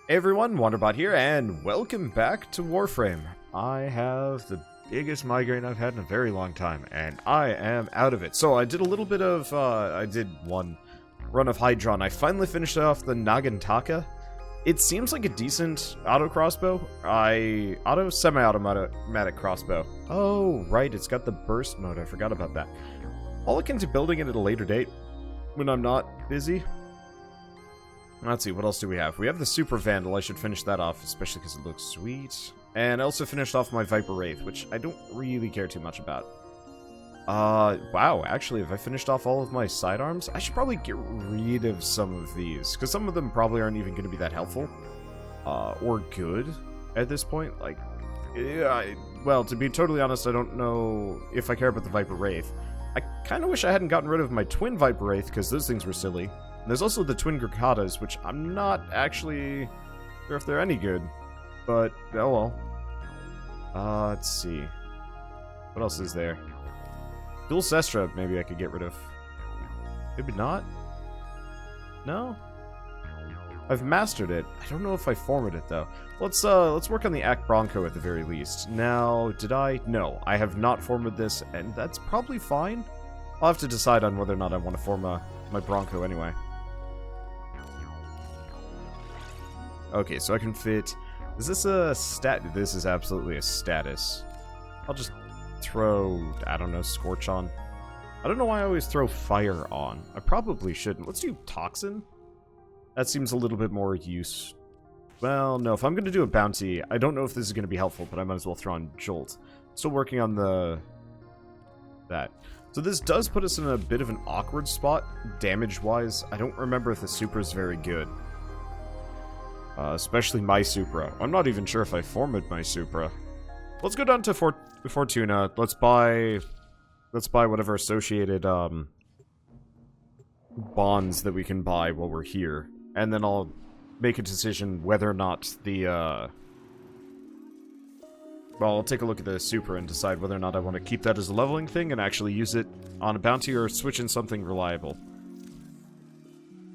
Hey everyone, Wanderbot here, and welcome back to Warframe. I have the biggest migraine I've had in a very long time, and I am out of it. So I did a little bit of, I did one run of Hydron. I finally finished off the Nagantaka. It seems like a decent auto crossbow. Semi-automatic crossbow. Oh, right, it's got the burst mode. I forgot about that. I'll look into building it at a later date when I'm not busy. Let's see, what else do we have? We have the Super Vandal. I should finish that off, especially because it looks sweet. And I also finished off my Viper Wraith, which I don't really care too much about. Wow, actually, if I finished off all of my sidearms, I should probably get rid of some of these, because some of them probably aren't even going to be that helpful, or good at this point. Like, yeah, well, to be totally honest, I don't know if I care about the Viper Wraith. I kind of wish I hadn't gotten rid of my Twin Viper Wraith, because those things were silly. And there's also the Twin Grikatas, which I'm not actually sure if they're any good. But, oh well. Let's see. What else is there? Dual Sestra, maybe I could get rid of. Maybe not? No? I've mastered it. I don't know if I formed it, though. Let's work on the Act Bronco at the very least. Now, did I? No, I have not formed this, and that's probably fine. I'll have to decide on whether or not I want to form my Bronco anyway. Okay, so I can fit... Is this a stat? This is absolutely a status. I'll just throw, I don't know, Scorch on. I don't know why I always throw Fire on. I probably shouldn't. Let's do Toxin. That seems a little bit more use. Well, no, if I'm going to do a bounty, I don't know if this is going to be helpful, but I might as well throw on Jolt. Still working on that. So this does put us in a bit of an awkward spot, damage-wise. I don't remember if the Supra is very good. Especially my Supra. I'm not even sure if I formed my Supra. Let's go down to Fortuna. Let's buy whatever associated bonds that we can buy while we're here, and then I'll make a decision whether or not the well, I'll take a look at the Supra and decide whether or not I want to keep that as a leveling thing and actually use it on a bounty or switch in something reliable.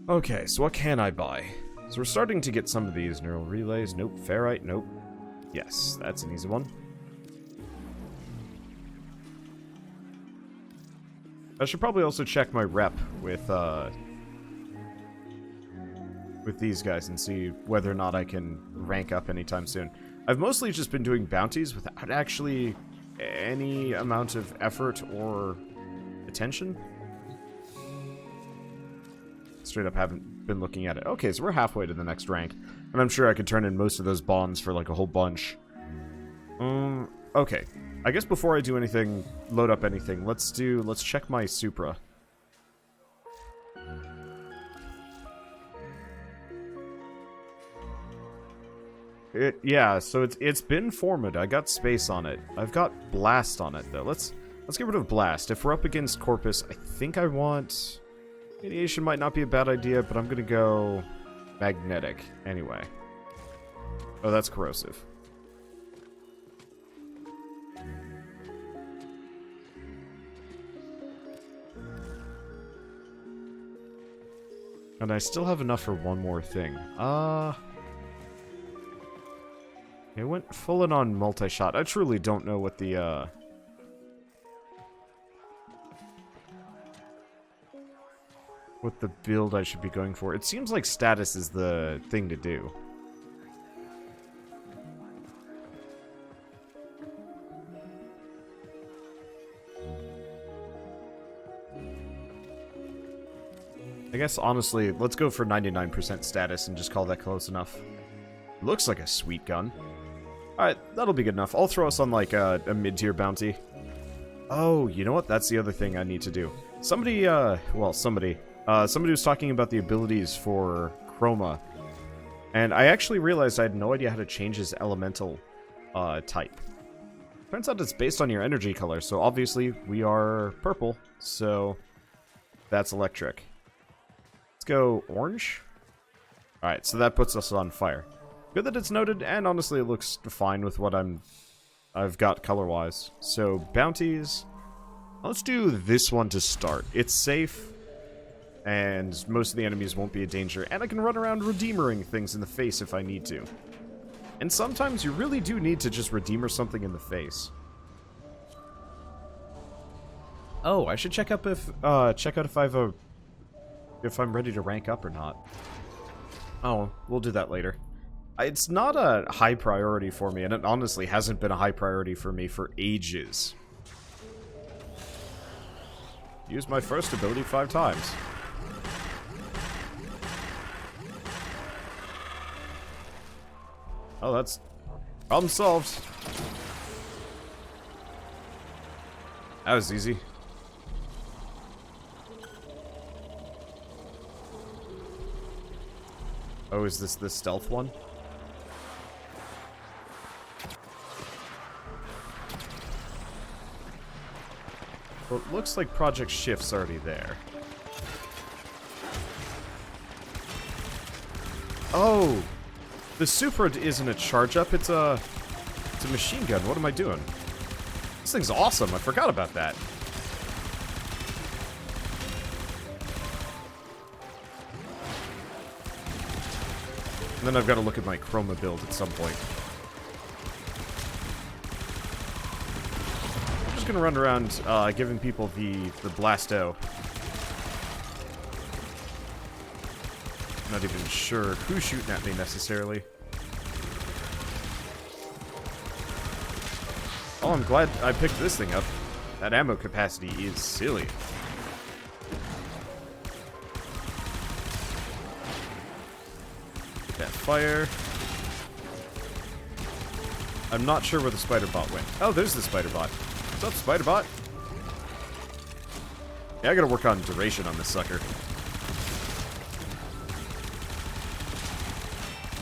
Okay, so what can I buy? So we're starting to get some of these. Neural relays, nope. Ferrite, nope. Yes, that's an easy one. I should probably also check my rep with these guys and see whether or not I can rank up anytime soon. I've mostly just been doing bounties without actually any amount of effort or attention. Straight up haven't been looking at it. Okay, so we're halfway to the next rank. And I'm sure I could turn in most of those bonds for like a whole bunch. Okay. I guess before I do anything, load up anything, let's check my Supra. Yeah, so it's been formed. I got space on it. I've got Blast on it though. Let's get rid of Blast. If we're up against Corpus, I think I want... Radiation might not be a bad idea, but I'm gonna go Magnetic anyway. Oh, that's Corrosive. And I still have enough for one more thing. It went full in on multi-shot. I truly don't know what the, what the build I should be going for. It seems like status is the thing to do. I guess, honestly, let's go for 99% status and just call that close enough. Looks like a sweet gun. Alright, that'll be good enough. I'll throw us on, like, a mid-tier bounty. Oh, you know what? That's the other thing I need to do. Somebody was talking about the abilities for Chroma. And I actually realized I had no idea how to change his elemental, type. Turns out it's based on your energy color, so obviously we are purple, so that's electric. Let's go orange. Alright, so that puts us on fire. Good that it's noted, and honestly it looks fine with what I've got color-wise. So, bounties. Let's do this one to start. It's safe. and most of the enemies won't be a danger, and I can run around redeemering things in the face if I need to. And sometimes you really do need to just redeemer something in the face. Oh, I should check out if I'm ready to rank up or not. Oh, we'll do that later. It's not a high priority for me, and it honestly hasn't been a high priority for me for ages. Use my first ability 5 times. Oh, that's... problem solved. That was easy. Oh, is this the stealth one? Well, it looks like Project Shift's already there. Oh! The Super isn't a charge up, it's a machine gun. What am I doing? This thing's awesome, I forgot about that. And then I've got to look at my Chroma build at some point. I'm just gonna run around giving people the blasto. Not even sure who's shooting at me necessarily. Oh, I'm glad I picked this thing up. That ammo capacity is silly. Get that fire. I'm not sure where the spider bot went. Oh, there's the spider bot. What's up, spider bot? Yeah, I gotta work on duration on this sucker.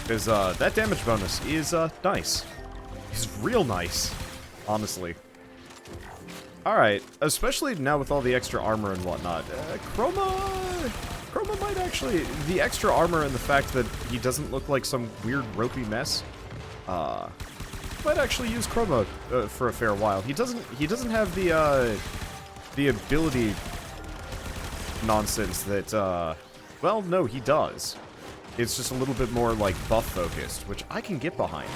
Because that damage bonus is nice. It's real nice, honestly. Alright, especially now with all the extra armor and whatnot. Chroma might actually... The extra armor and the fact that he doesn't look like some weird ropey mess, might actually use Chroma for a fair while. He doesn't have the ability nonsense that, well, no, he does. It's just a little bit more, like, buff-focused, which I can get behind.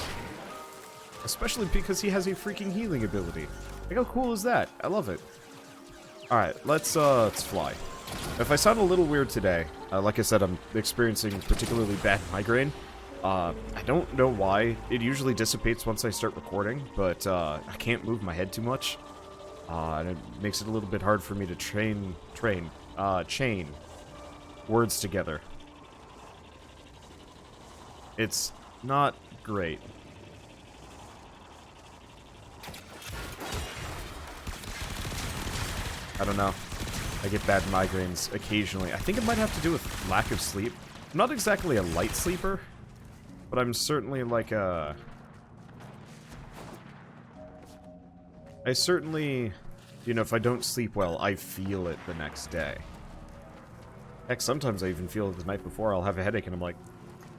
Especially because he has a freaking healing ability. Like, how cool is that? I love it. Alright, let's fly. If I sound a little weird today, like I said, I'm experiencing particularly bad migraine. I don't know why. It usually dissipates once I start recording, but I can't move my head too much. And it makes it a little bit hard for me to chain words together. It's not great. I don't know. I get bad migraines occasionally. I think it might have to do with lack of sleep. I'm not exactly a light sleeper, but I'm certainly like a... I certainly, you know, if I don't sleep well, I feel it the next day. Heck, sometimes I even feel it the night before. I'll have a headache and I'm like,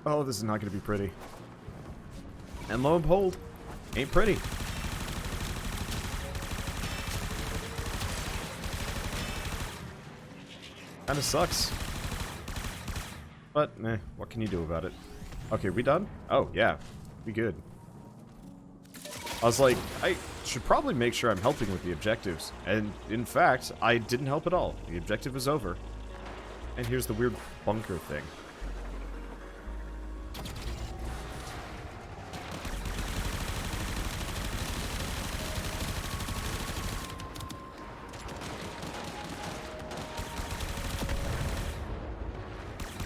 oh, this is not going to be pretty. And lo and behold, ain't pretty. Kinda sucks. But, what can you do about it? Okay, we done? Oh, yeah. We good. I was like, I should probably make sure I'm helping with the objectives. And, in fact, I didn't help at all. The objective is over. And here's the weird bunker thing.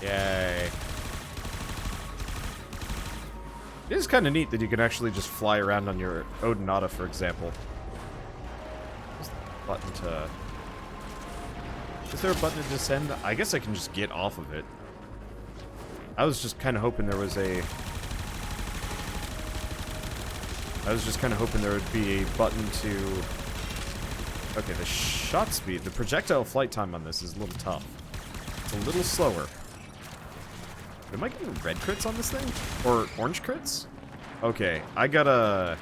Yay. It is kind of neat that you can actually just fly around on your Odinata, for example. Is there a button to... Is there a button to descend? I guess I can just get off of it. I was just kind of hoping there was a... I was just kind of hoping there would be a button to... Okay, the shot speed, the projectile flight time on this is a little tough. It's a little slower. Am I getting red crits on this thing? Or orange crits? Okay, I gotta...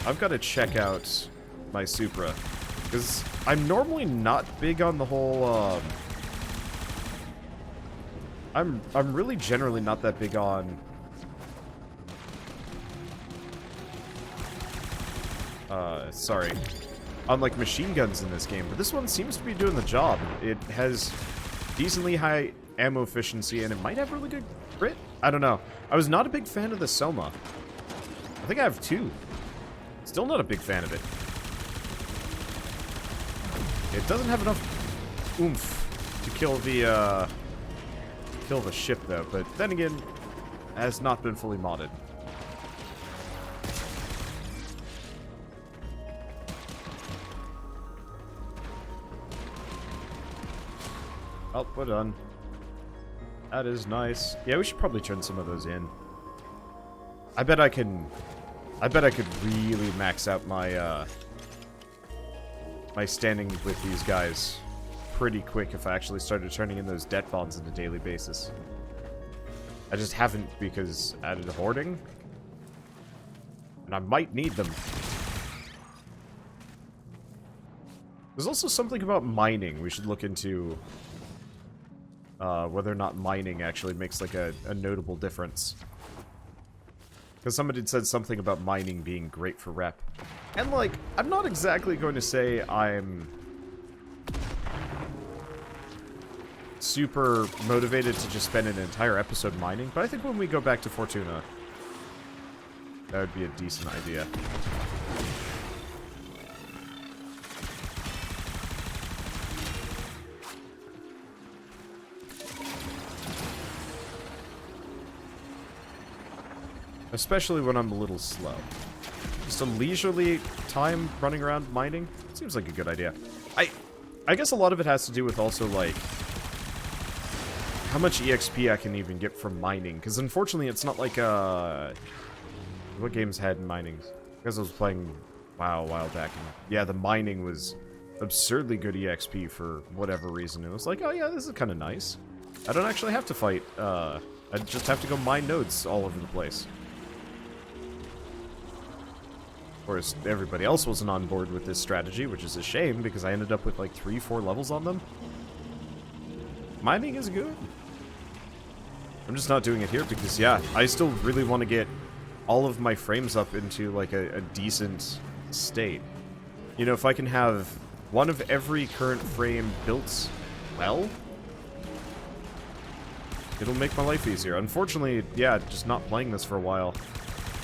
I've got to check out my Supra. Because I'm normally not big on the whole, I'm really generally not that big on... sorry. On, like, machine guns in this game. But this one seems to be doing the job. It has decently high ammo efficiency, and it might have really good crit? I don't know. I was not a big fan of the Soma. I think I have 2. Still not a big fan of it. It doesn't have enough oomph to kill the ship, though. But then again, it has not been fully modded. Oh, we're done. That is nice. Yeah, we should probably turn some of those in. I bet I could really max out my my standing with these guys pretty quick if I actually started turning in those debt bonds on a daily basis. I just haven't because added hoarding, and I might need them. There's also something about mining we should look into. Whether or not mining actually makes like a notable difference. Because somebody had said something about mining being great for rep. And like, I'm not exactly going to say I'm super motivated to just spend an entire episode mining, but I think when we go back to Fortuna, that would be a decent idea. Especially when I'm a little slow. Just a leisurely time running around mining seems like a good idea. I guess a lot of it has to do with also, like, how much EXP I can even get from mining. Because unfortunately, it's not like, what games had mining? Because I was playing WoW a while back. And yeah, the mining was absurdly good EXP for whatever reason. It was like, oh yeah, this is kind of nice. I don't actually have to fight. I just have to go mine nodes all over the place. Of course, everybody else wasn't on board with this strategy, which is a shame, because I ended up with like 3-4 levels on them. Mining is good. I'm just not doing it here because, yeah, I still really want to get all of my frames up into like a decent state. You know, if I can have one of every current frame built well, it'll make my life easier. Unfortunately, yeah, just not playing this for a while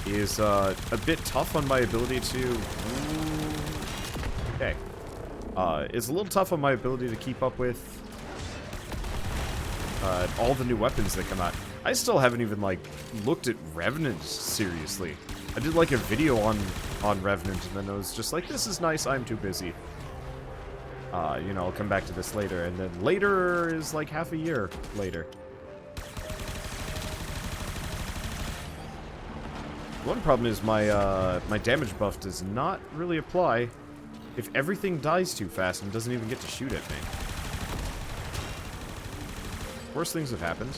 is a bit tough on my ability to... Okay. It's a little tough on my ability to keep up with all the new weapons that come out. I still haven't even, like, looked at Revenant seriously. I did, like, a video on Revenant, and then I was just like, this is nice, I'm too busy. You know, I'll come back to this later, and then later is, like, half a year later. One problem is my my damage buff does not really apply if everything dies too fast and doesn't even get to shoot at me. Worse things have happened.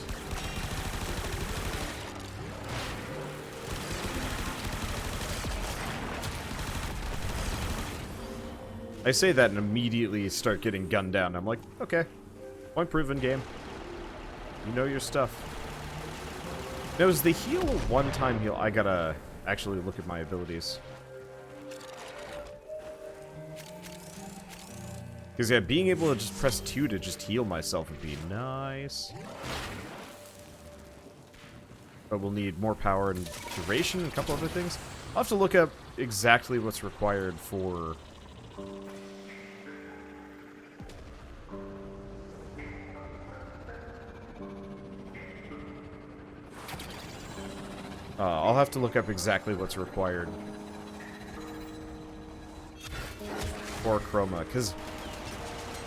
I say that and immediately start getting gunned down. I'm like, okay, point proven, game. You know your stuff. Now, is the heal one-time heal? I gotta actually look at my abilities. Because, yeah, being able to just press 2 to just heal myself would be nice. But we'll need more power and duration and a couple other things. I'll have to look up exactly what's required for... I'll have to look up exactly what's required for Chroma, because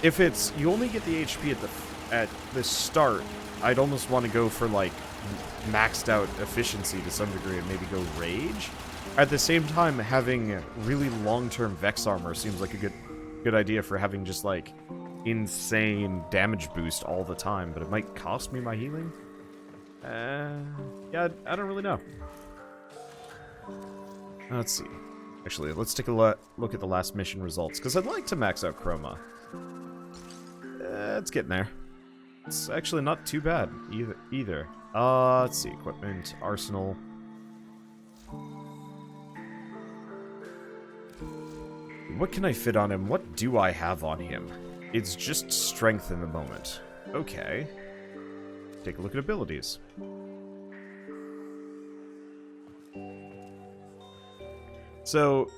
if it's you only get the HP at the start, I'd almost want to go for like maxed out efficiency to some degree and maybe go rage. At the same time, having really long-term Vex armor seems like a good idea for having just like insane damage boost all the time, but it might cost me my healing. Yeah, I don't really know. Let's see. Actually, let's take a look at the last mission results, because I'd like to max out Chroma. It's getting there. It's actually not too bad, either. Let's see. Equipment, arsenal. What can I fit on him? What do I have on him? It's just strength in the moment. Okay. Take a look at abilities. So,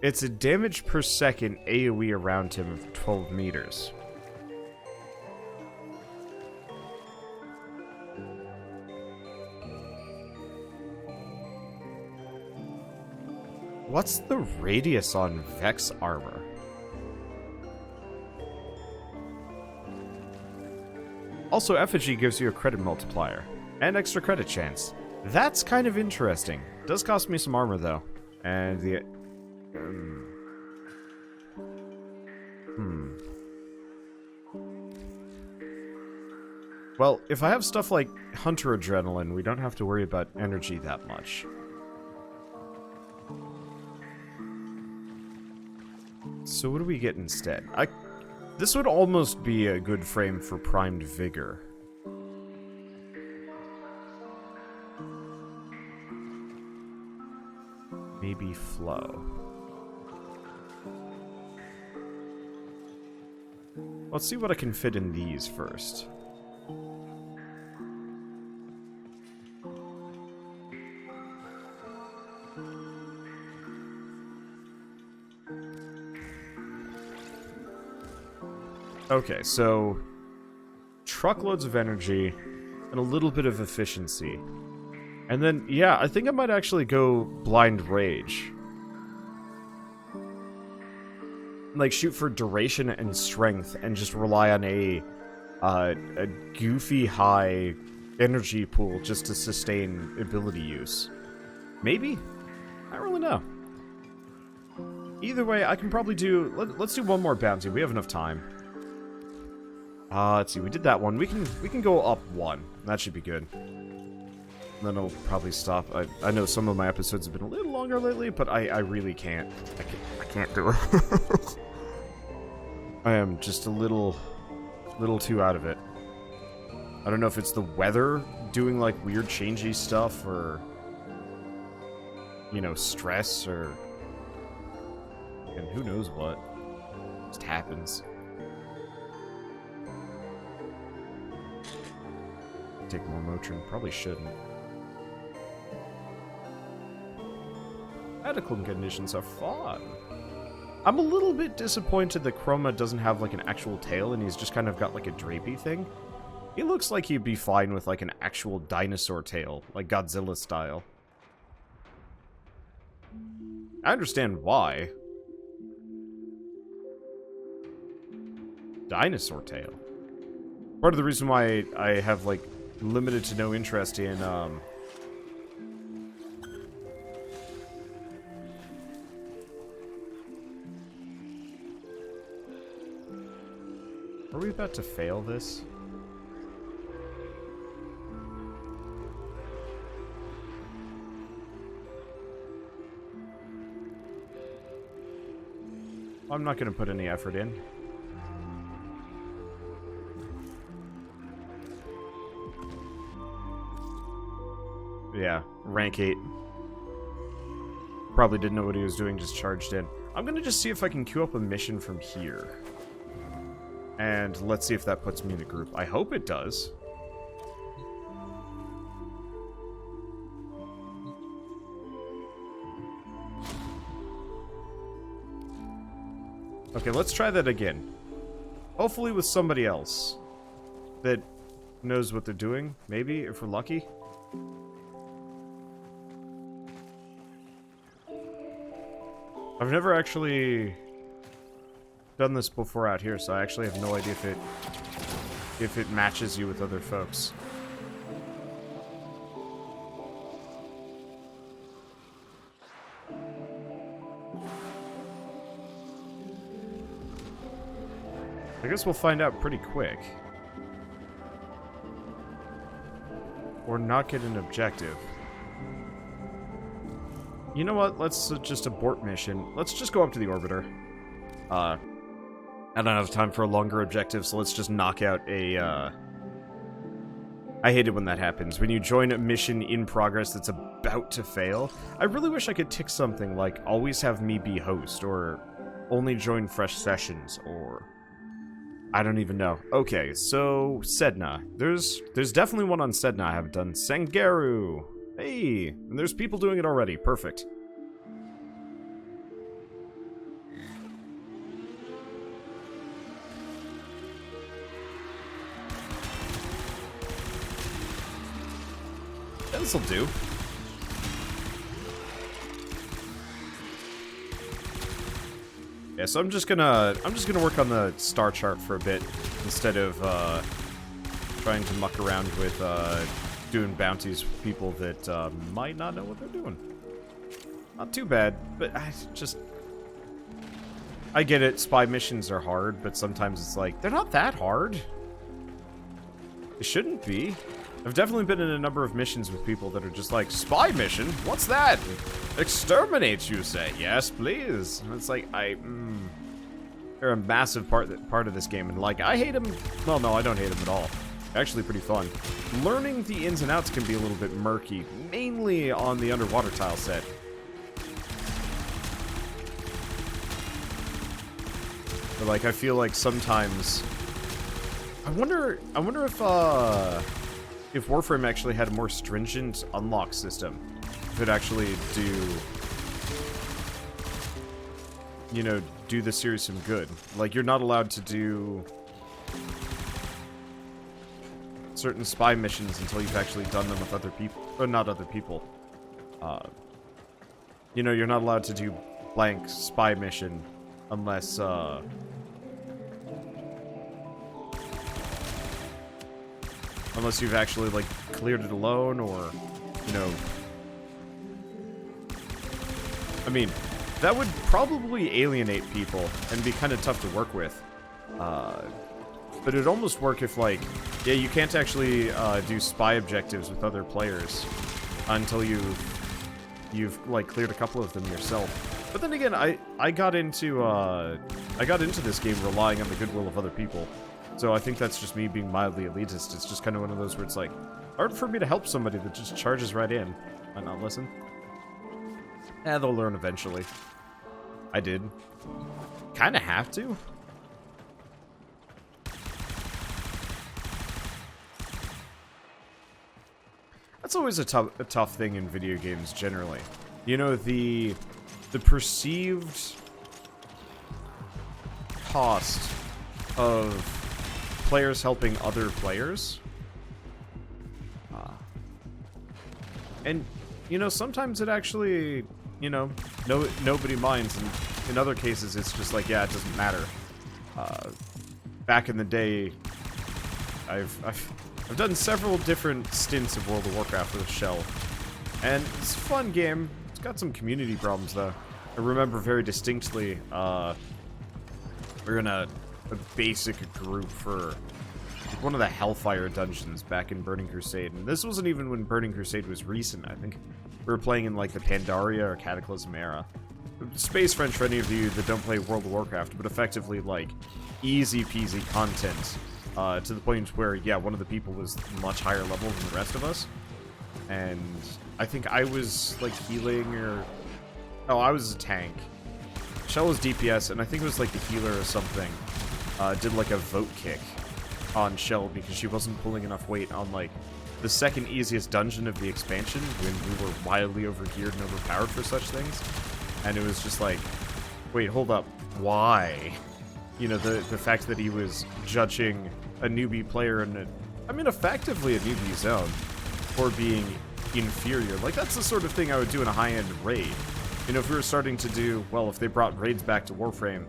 it's a damage per second AoE around him of 12 meters. What's the radius on Vex armor? Also, effigy gives you a credit multiplier and extra credit chance. That's kind of interesting. Does cost me some armor though. And the... Well, if I have stuff like Hunter Adrenaline, we don't have to worry about energy that much. So what do we get instead? This would almost be a good frame for Primed Vigor. Maybe Flow. Let's see what I can fit in these first. Okay, so truckloads of energy and a little bit of efficiency. And then, yeah, I think I might actually go Blind Rage. Like, shoot for duration and strength and just rely on a goofy high energy pool just to sustain ability use. Maybe? I don't really know. Either way, I can probably do... Let's do one more bounty. We have enough time. Let's see. We did that one. We can go up one. That should be good. Then I'll probably stop. I know some of my episodes have been a little longer lately, but I really can't. I can't do it. I am just a little too out of it. I don't know if it's the weather doing like weird changey stuff or, you know, stress or, and who knows what. It just happens. Take more Motrin. Probably shouldn't. Medical conditions are fun. I'm a little bit disappointed that Chroma doesn't have like an actual tail and he's just kind of got like a drapey thing. He looks like he'd be fine with like an actual dinosaur tail, like Godzilla style. I understand why. Dinosaur tail. Part of the reason why I have like limited to no interest in Are we about to fail this? I'm not going to put any effort in. Yeah, rank 8. Probably didn't know what he was doing, just charged in. I'm going to just see if I can queue up a mission from here. And let's see if that puts me in the group. I hope it does. Okay, let's try that again. Hopefully with somebody else that knows what they're doing, maybe, if we're lucky. I've never actually done this before out here, so I actually have no idea if it matches you with other folks. I guess we'll find out pretty quick. Or not get an objective. You know what? Let's just abort mission. Let's just go up to the orbiter. I don't have time for a longer objective, so let's just knock out a, I hate it when that happens. When you join a mission in progress that's about to fail. I really wish I could tick something like, always have me be host, or only join fresh sessions, or... I don't even know. Okay, so, Sedna. There's definitely one on Sedna I haven't done. Sangaru! Hey! And there's people doing it already. Perfect. Yeah, this'll do. Yeah, so I'm just gonna work on the star chart for a bit instead of trying to muck around with doing bounties with people that might not know what they're doing. Not too bad, but I get it. Spy missions are hard, but sometimes it's like they're not that hard. It shouldn't be. I've definitely been in a number of missions with people that are just like, spy mission? What's that? Exterminate, you say? Yes, please. And it's like, they're a massive part of this game, and like, I hate them. Well, no, I don't hate them at all. Actually pretty fun. Learning the ins and outs can be a little bit murky, mainly on the underwater tile set. But like, I feel like sometimes... I wonder if Warframe actually had a more stringent unlock system. Could actually do... You know, do the series some good. Like, you're not allowed to do certain spy missions until you've actually done them with other people. Or not other people. You know, you're not allowed to do blank spy mission unless, unless you've actually, like, cleared it alone, or, you know... I mean, that would probably alienate people and be kind of tough to work with. But it'd almost work if, like, yeah, you can't actually do spy objectives with other players until you've like cleared a couple of them yourself. But then again, I got into this game relying on the goodwill of other people. So I think that's just me being mildly elitist. It's just kind of one of those where it's like, hard for me to help somebody that just charges right in. Might not listen. They'll learn eventually. I did. Kind of have to. That's always a tough thing in video games generally. You know, the perceived cost of players helping other players. And, you know, sometimes it actually, you know, nobody minds, and in other cases it's just like, yeah, it doesn't matter. Back in the day, I've done several different stints of World of Warcraft with Shell, and it's a fun game. It's got some community problems, though. I remember very distinctly, we were in a basic group for one of the Hellfire dungeons back in Burning Crusade, and this wasn't even when Burning Crusade was recent. I think we were playing in, like, the Pandaria or Cataclysm era. Space French for any of you that don't play World of Warcraft, but effectively, like, easy-peasy content. To the point where, yeah, one of the people was much higher level than the rest of us. And I think I was, like, healing, or... Oh, I was a tank. Shell was DPS, and I think it was, like, the healer or something. Did, like, a vote kick on Shell because she wasn't pulling enough weight on, like, the second easiest dungeon of the expansion, when we were wildly overgeared and overpowered for such things. And it was just like, wait, hold up, why? You know, the fact that he was judging a newbie player in I mean, effectively a newbie zone for being inferior. Like, that's the sort of thing I would do in a high-end raid. You know, if we were starting to do, well, if they brought raids back to Warframe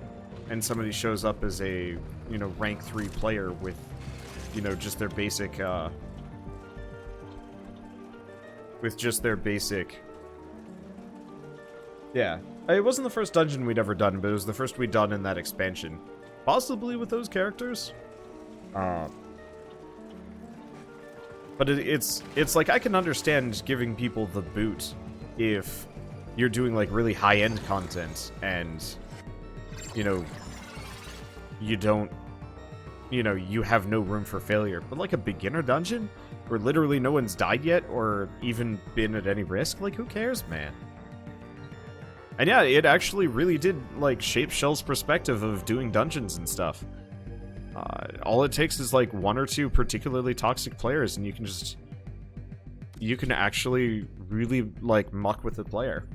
and somebody shows up as a, you know, rank 3 player with, you know, just their basic, yeah. It wasn't the first dungeon we'd ever done, but it was the first we'd done in that expansion. Possibly with those characters? But it's like, I can understand giving people the boot if you're doing like really high-end content and, you know, you don't, you know, you have no room for failure. But like a beginner dungeon where literally no one's died yet or even been at any risk, like who cares, man? And yeah, it actually really did like shape Shell's perspective of doing dungeons and stuff. All it takes is like 1 or 2 particularly toxic players and you can actually really like muck with the player.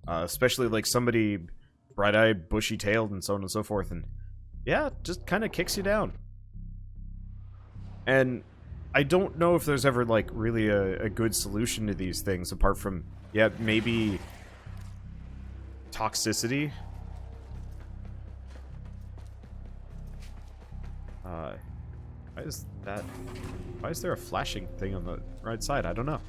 Especially like somebody bright-eyed, bushy-tailed, and so on and so forth, and yeah, just kind of kicks you down. And I don't know if there's ever like really a good solution to these things apart from, yeah, maybe toxicity. Why is there a flashing thing on the right side? I don't know.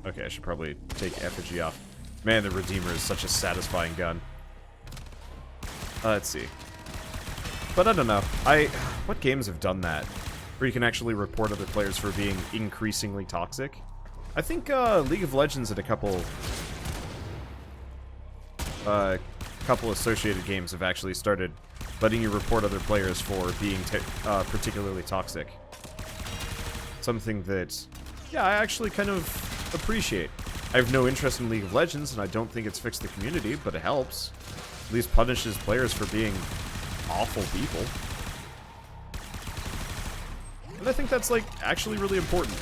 Okay, I should probably take effigy off. Man, the Redeemer is such a satisfying gun. Let's see. But I don't know. What games have done that? Where you can actually report other players for being increasingly toxic? I think League of Legends and a couple associated games have actually started letting you report other players for being particularly toxic. Something that, yeah, I actually kind of appreciate. I have no interest in League of Legends, and I don't think it's fixed the community, but it helps. At least punishes players for being awful people. And I think that's, like, actually really important.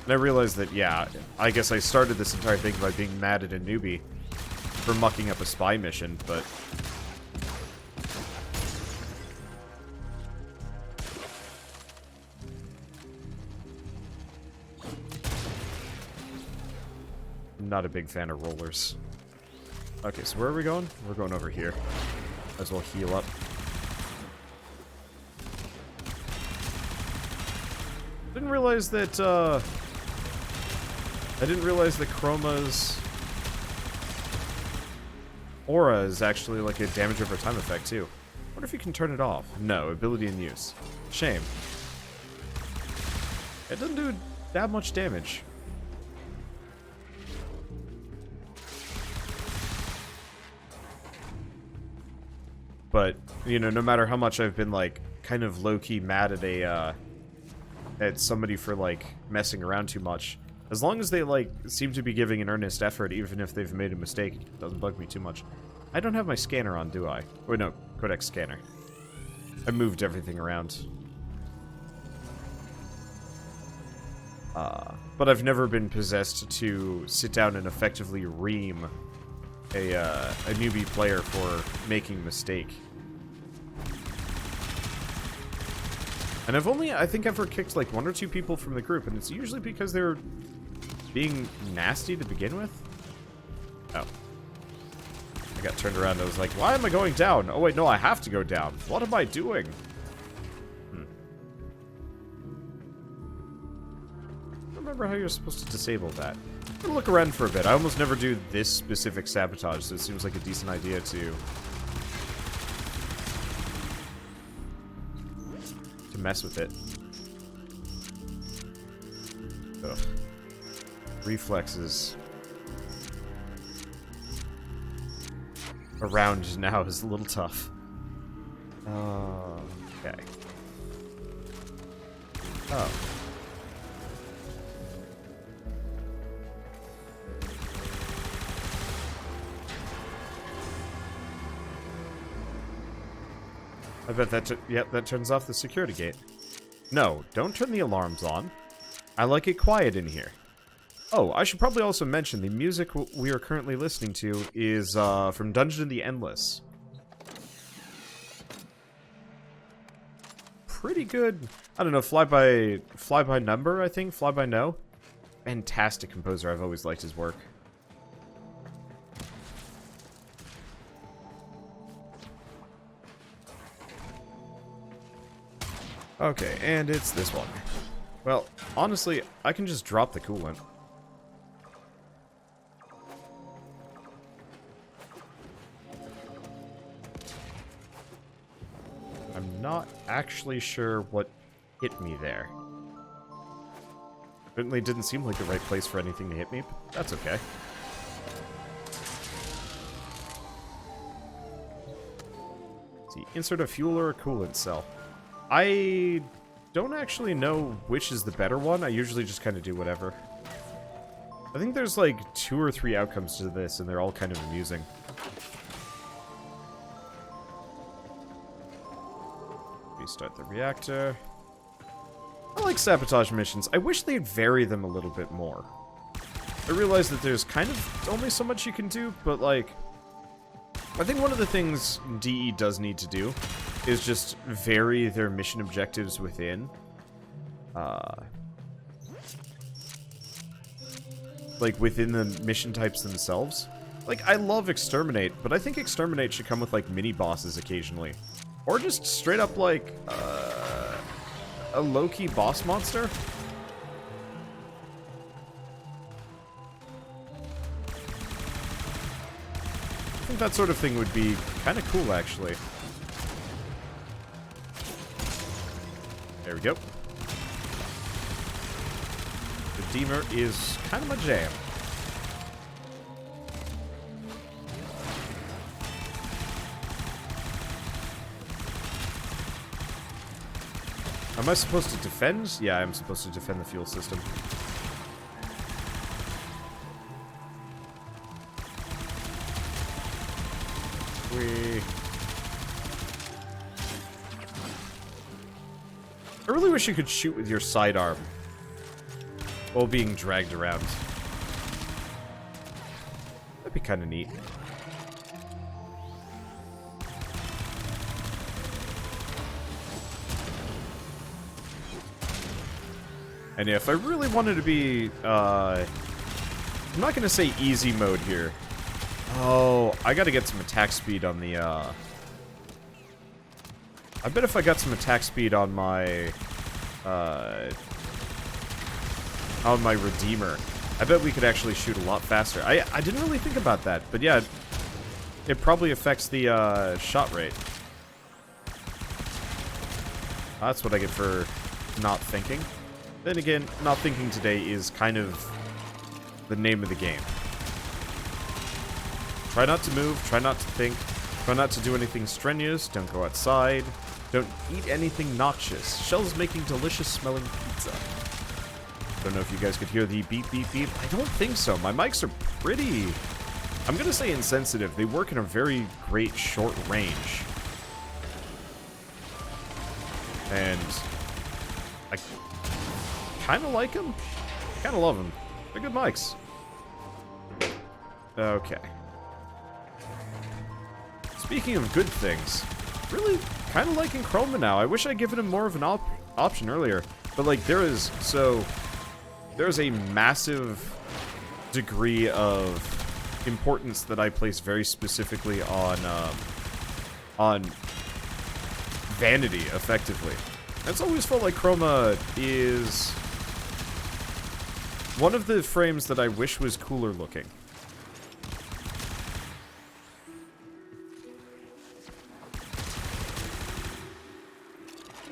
And I realized that, yeah, I guess I started this entire thing by being mad at a newbie for mucking up a spy mission, but... I'm not a big fan of rollers. Okay, so where are we going? We're going over here. Might as well heal up. Didn't realize that, I didn't realize that Chroma's aura is actually like a damage over time effect, too. I wonder if you can turn it off. No, ability in use. Shame. It doesn't do that much damage. But, you know, no matter how much I've been, like, kind of low-key mad at at somebody for, like, messing around too much, as long as they, like, seem to be giving an earnest effort, even if they've made a mistake, it doesn't bug me too much. I don't have my scanner on, do I? Wait, no, Codex scanner. I moved everything around. But I've never been possessed to sit down and effectively ream a newbie player for making a mistake. And I've only, I think, ever kicked like 1 or 2 people from the group, and it's usually because they're being nasty to begin with. Oh. I got turned around and I was like, why am I going down? Oh wait, no, I have to go down. What am I doing? I don't remember how you're supposed to disable that. I'm gonna look around for a bit. I almost never do this specific sabotage, so it seems like a decent idea to mess with it. Ugh. Reflexes around now is a little tough. Okay. Oh. I bet that, yep, that turns off the security gate. No, don't turn the alarms on. I like it quiet in here. Oh, I should probably also mention the music we are currently listening to is from Dungeon of the Endless. Pretty good. I don't know, fly by number, I think, fly by no. Fantastic composer. I've always liked his work. Okay, and it's this one. Well, honestly, I can just drop the coolant. not actually sure what hit me there. Certainly didn't seem like the right place for anything to hit me, but that's okay. Let's see, insert a fuel or a coolant cell. I don't actually know which is the better one. I usually just kind of do whatever. I think there's like 2 or 3 outcomes to this, and they're all kind of amusing. Restart the reactor. I like sabotage missions. I wish they'd vary them a little bit more. I realize that there's kind of only so much you can do, but like, I think one of the things DE does need to do is just vary their mission objectives within. Like within the mission types themselves. Like, I love Exterminate, but I think Exterminate should come with like mini bosses occasionally. Or just straight up like, a low-key boss monster? I think that sort of thing would be kind of cool, actually. There we go. The Deemer is kind of my jam. Am I supposed to defend? Yeah, I'm supposed to defend the fuel system. I really wish you could shoot with your sidearm while being dragged around. That'd be kind of neat. And if I really wanted to be, I'm not gonna say easy mode here. Oh, I gotta get some attack speed on the, I bet if I got some attack speed on my Redeemer, I bet we could actually shoot a lot faster. I didn't really think about that, but yeah, it probably affects the, shot rate. That's what I get for not thinking. Then again, not thinking today is kind of the name of the game. Try not to move, try not to think, try not to do anything strenuous, don't go outside, don't eat anything noxious. Shell's making delicious smelling pizza. Don't know if you guys could hear the beep beep beep. I don't think so. My mics are pretty, I'm gonna say insensitive. They work in a very great short range. And I kind of like them. Kind of love them. They're good mics. Okay. Speaking of good things, really kind of liking Chroma now. I wish I'd given him more of an option earlier. But, like, there's a massive degree of importance that I place very specifically on vanity, effectively. It's always felt like Chroma is one of the frames that I wish was cooler looking.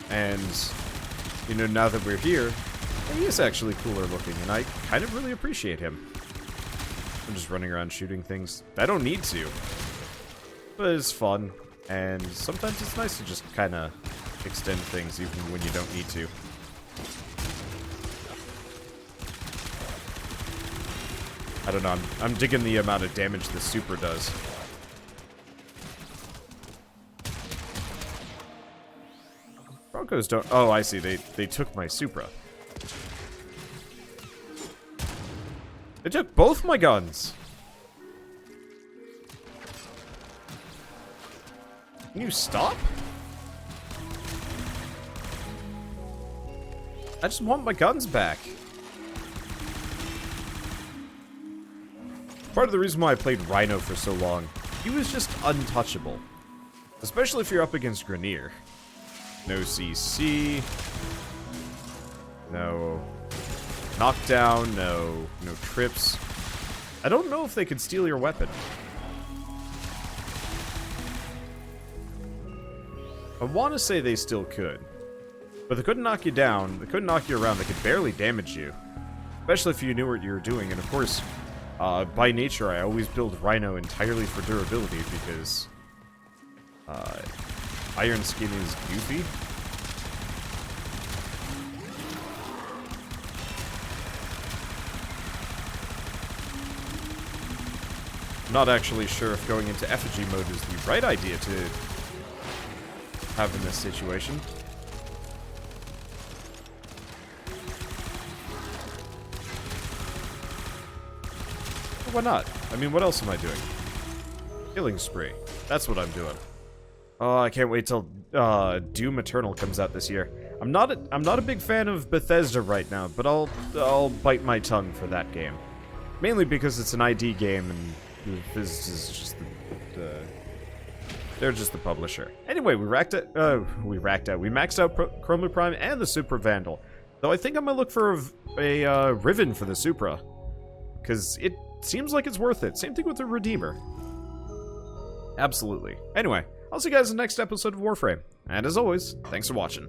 And, you know, now that we're here, he is actually cooler looking, and I kind of really appreciate him. I'm just running around shooting things. I don't need to. But it's fun, and sometimes it's nice to just kind of extend things even when you don't need to. I don't know, I'm digging the amount of damage the super does. Broncos don't... Oh, I see, they took my Supra. They took both my guns! Can you stop? I just want my guns back. Part of the reason why I played Rhino for so long, he was just untouchable. Especially if you're up against Grineer. No CC. No knockdown, no trips. I don't know if they could steal your weapon. I want to say they still could. But they couldn't knock you down, they couldn't knock you around, they could barely damage you. Especially if you knew what you were doing, and of course, by nature, I always build Rhino entirely for durability, because Iron Skin is goofy. I'm not actually sure if going into effigy mode is the right idea to have in this situation. Why not? I mean, what else am I doing? Killing spree. That's what I'm doing. Oh, I can't wait till Doom Eternal comes out this year. I'm not a big fan of Bethesda right now, but I'll bite my tongue for that game. Mainly because it's an ID game and this is just they're just the publisher. Anyway, we maxed out Chroma Prime and the Supra Vandal. Though I think I'm gonna look for a Riven for the Supra, because it seems like it's worth it. Same thing with the Redeemer. Absolutely. Anyway, I'll see you guys in the next episode of Warframe. And as always, thanks for watching.